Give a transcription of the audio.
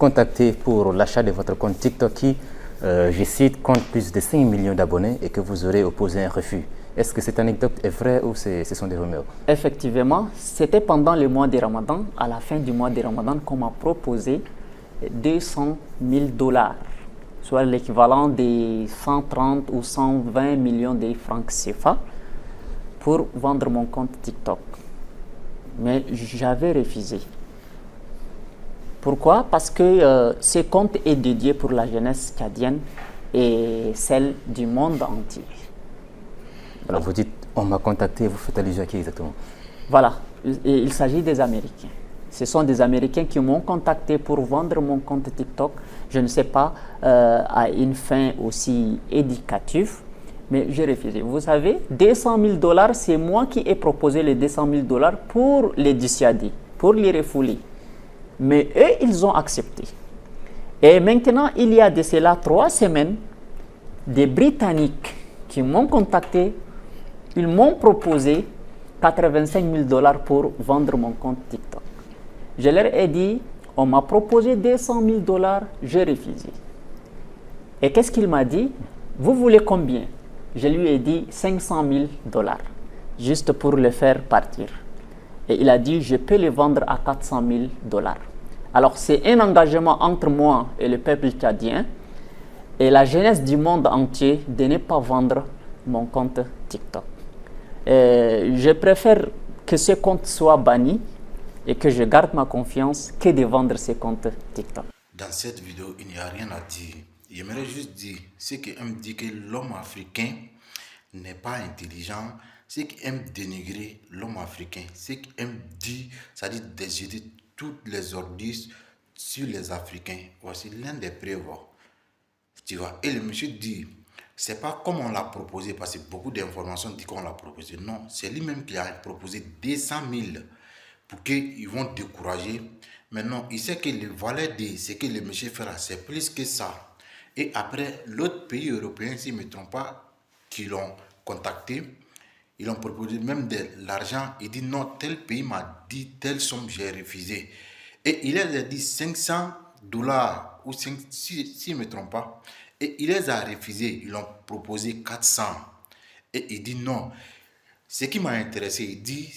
contacté pour l'achat de votre compte TikTok qui, je cite, compte plus de 5 millions d'abonnés et que vous aurez opposé un refus. Est-ce que cette anecdote est vraie ou ce sont des rumeurs? Effectivement, c'était pendant le mois de Ramadan, à la fin du mois de Ramadan, qu'on m'a proposé 200 000 dollars, soit l'équivalent de 130 ou 120 millions de francs CFA, pour vendre mon compte TikTok. Mais j'avais refusé. Pourquoi? Parce que ce compte est dédié pour la jeunesse tchadienne et celle du monde entier. Alors vous dites, on m'a contacté, vous faites allusion à qui exactement? Voilà, il s'agit des Américains. Ce sont des Américains qui m'ont contacté pour vendre mon compte TikTok. Je ne sais pas, à une fin aussi éducative, mais j'ai refusé. Vous savez, 200 000 dollars, c'est moi qui ai proposé les 200 000 dollars pour les dissuader, pour les refouler. Mais eux, ils ont accepté. Et maintenant, il y a de cela 3 semaines, des Britanniques qui m'ont contacté, ils m'ont proposé 85 000 dollars pour vendre mon compte TikTok. Je leur ai dit, on m'a proposé 200 000 dollars, j'ai refusé. Et qu'est-ce qu'il m'a dit? Vous voulez combien? Je lui ai dit 500 000 dollars, juste pour le faire partir. Et il a dit, je peux le vendre à 400 000 dollars. Alors, c'est un engagement entre moi et le peuple tchadien et la jeunesse du monde entier de ne pas vendre mon compte TikTok. Je préfère que ce compte soit banni et que je garde ma confiance que de vendre ce compte TikTok. Dans cette vidéo, il n'y a rien à dire. J'aimerais juste dire ceux qui aiment dire que l'homme africain n'est pas intelligent, ceux qui aiment dénigrer l'homme africain, ceux qui aiment dire, c'est-à-dire déjeter toutes les ordures sur les Africains. Voici l'un des preuves. Tu vois, et le monsieur dit, c'est pas comme on l'a proposé, parce que beaucoup d'informations disent qu'on l'a proposé. Non, c'est lui-même qui a proposé 200 000 pour qu'ils vont décourager. Maintenant, il sait que le valeur de ce que le monsieur fait là, c'est plus que ça. Et après, l'autre pays européen, s'ils ne me trompent pas, qui l'ont contacté, ils ont proposé même de l'argent. Il dit non, tel pays m'a dit telle somme, j'ai refusé. Et il les a dit 500 dollars, ou 5, si je ne me trompe pas. Et il les a refusés. Ils ont proposé 400. Et il dit non. Ce qui m'a intéressé, il dit